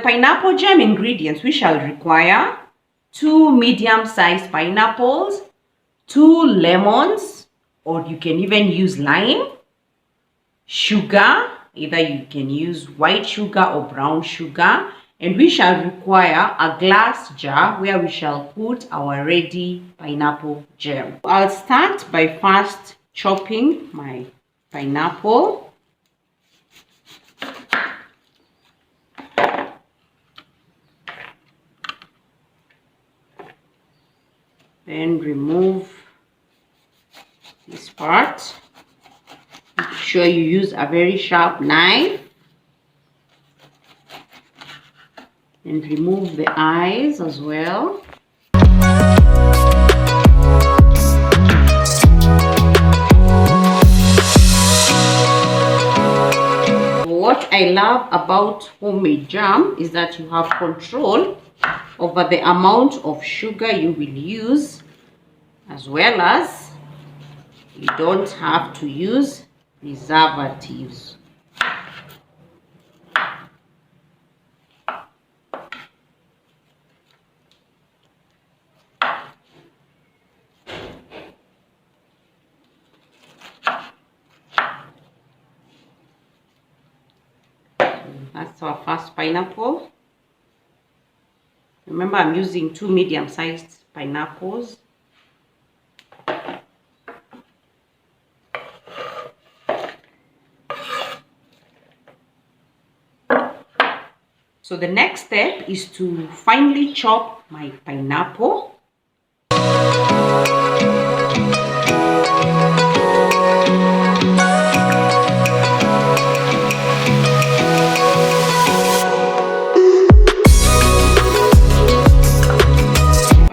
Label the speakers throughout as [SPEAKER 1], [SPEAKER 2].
[SPEAKER 1] pineapple jam ingredients, we shall require 2 medium-sized pineapples, 2 lemons, or you can even use lime, sugar, either you can use white sugar or brown sugar, and we shall require a glass jar where we shall put our ready pineapple jam. I'll start by first chopping my pineapple. Then remove this part. Make sure you use a very sharp knife. And remove the eyes as well. What I love about homemade jam is that you have control over the amount of sugar you will use, as well as you don't have to use preservatives. That's our first pineapple. Remember, I'm using 2 medium-sized pineapples. So the next step is to finely chop my pineapple.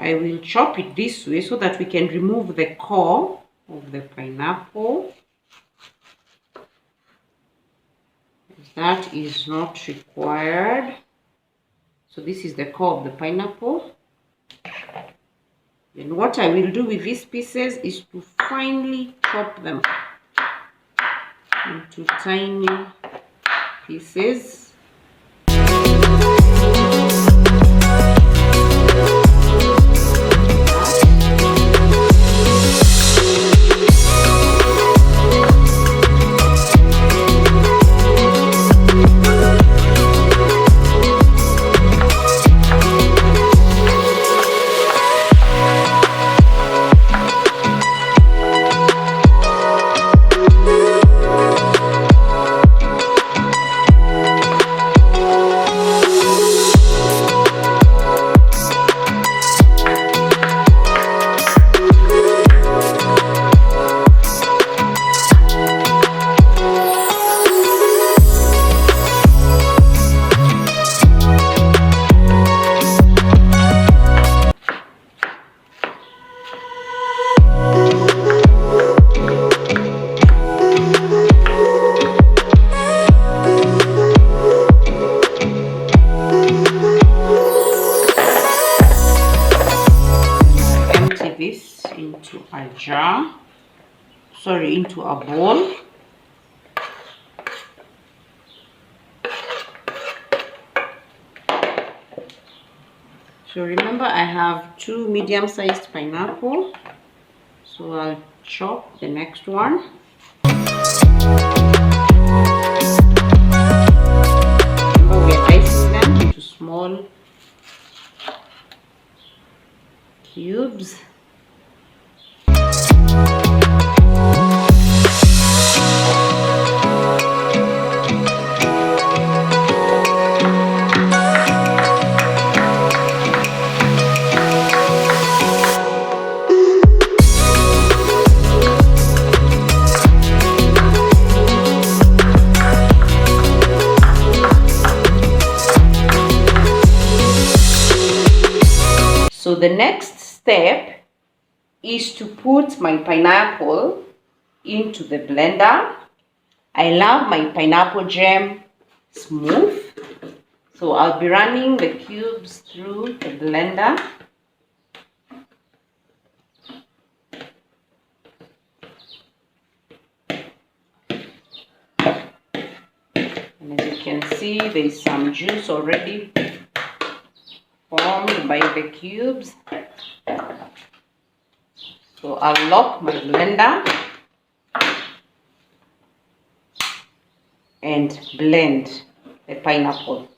[SPEAKER 1] I will chop it this way so that we can remove the core of the pineapple. That is not required. So this is the core of the pineapple. Then what I will do with these pieces is to finely chop them into tiny pieces. Into a bowl. So remember, I have 2 medium-sized pineapple, so I'll chop the next one. Remember, we are dicing them into small cubes. So the next step is to put my pineapple into the blender. I love my pineapple jam smooth, so I'll be running the cubes through the blender. And as you can see, there is some juice already formed by the cubes. So I'll lock my blender and blend the pineapple.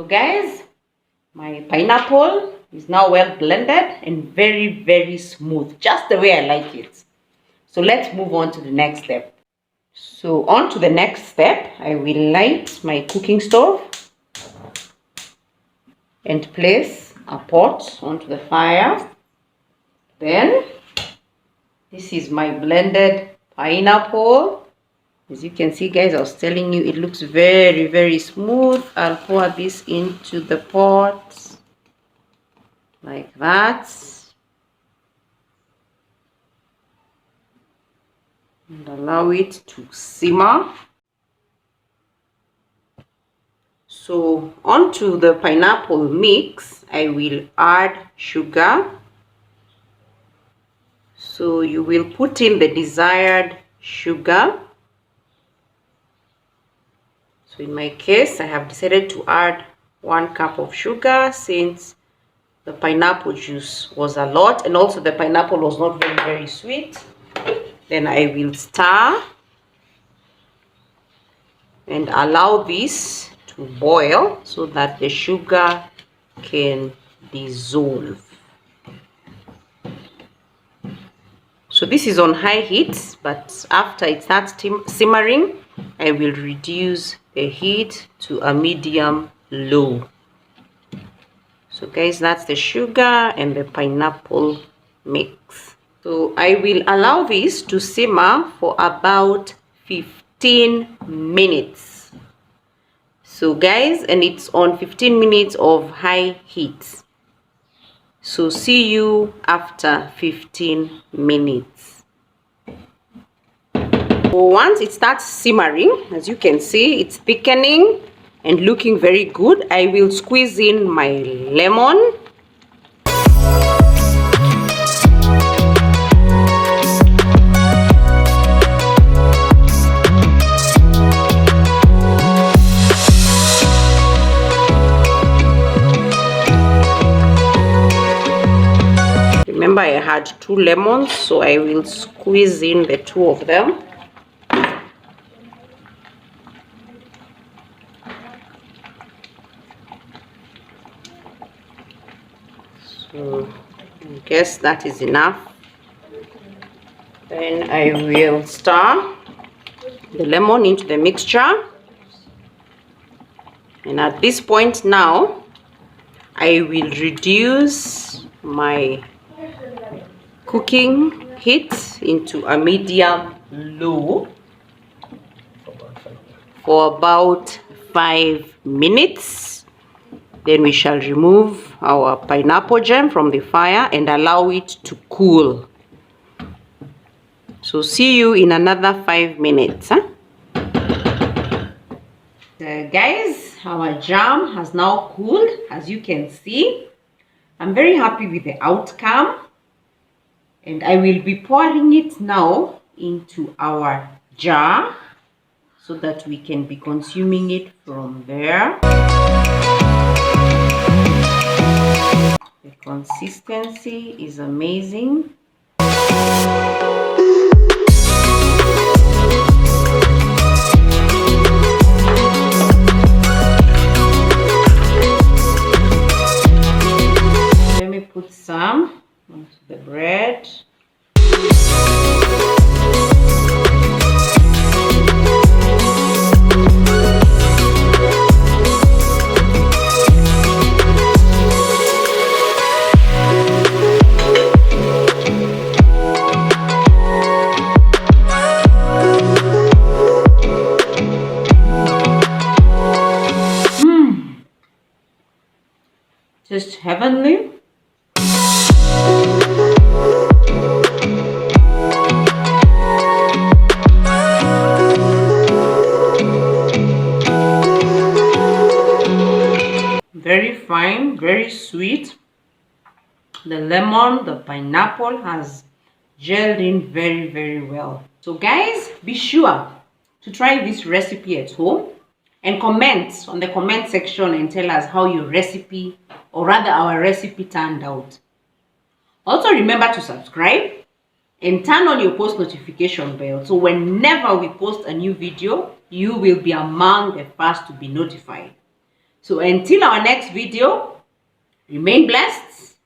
[SPEAKER 1] Guys, my pineapple is now well blended and very smooth, just the way I like it. So let's move on to the next step. So on to the next step, I will light my cooking stove and place a pot onto the fire. Then this is my blended pineapple. As you can see, guys, I was telling you it looks very smooth. I'll pour this into the pot like that and allow it to simmer. So onto the pineapple mix, I will add sugar. So you will put in the desired sugar. So in my case, I have decided to add 1 cup of sugar since the pineapple juice was a lot and also the pineapple was not very sweet. Then I will stir and allow this to boil so that the sugar can dissolve. So this is on high heat, but after it starts simmering, I will reduce the heat to a medium low. So guys, that's the sugar and the pineapple mix. So I will allow this to simmer for about 15 minutes. So guys, and it's on 15 minutes of high heat. So see you after 15 minutes. Once it starts simmering, as you can see, it's thickening and looking very good. I will squeeze in my lemon. Remember, I had 2 lemons, so I will squeeze in the 2 of them. So I guess that is enough. Then I will stir the lemon into the mixture. And at this point now, I will reduce my cooking heat into a medium low for about 5 minutes. Then we shall remove our pineapple jam from the fire and allow it to cool. So see you in another 5 minutes. Guys, our jam has now cooled, as you can see. I'm very happy with the outcome. And I will be pouring it now into our jar so that we can be consuming it from there. The consistency is amazing. Let me put some onto the bread. heavenly. Very fine, very sweet. The lemon, the pineapple has gelled in very, very well. So guys, be sure to try this recipe at home and comment on the comment section and tell us how your recipe, or rather our recipe, turned out. Also remember to subscribe and turn on your post notification bell, so whenever we post a new video, you will be among the first to be notified. So until our next video, remain blessed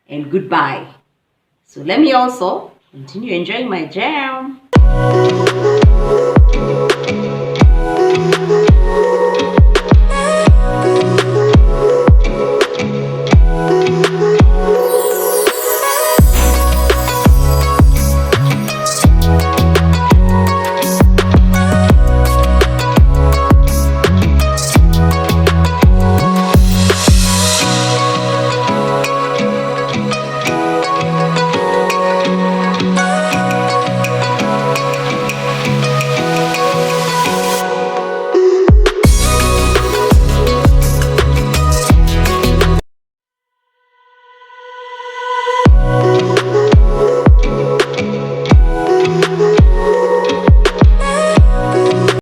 [SPEAKER 1] and goodbye. So let me also continue enjoying my jam.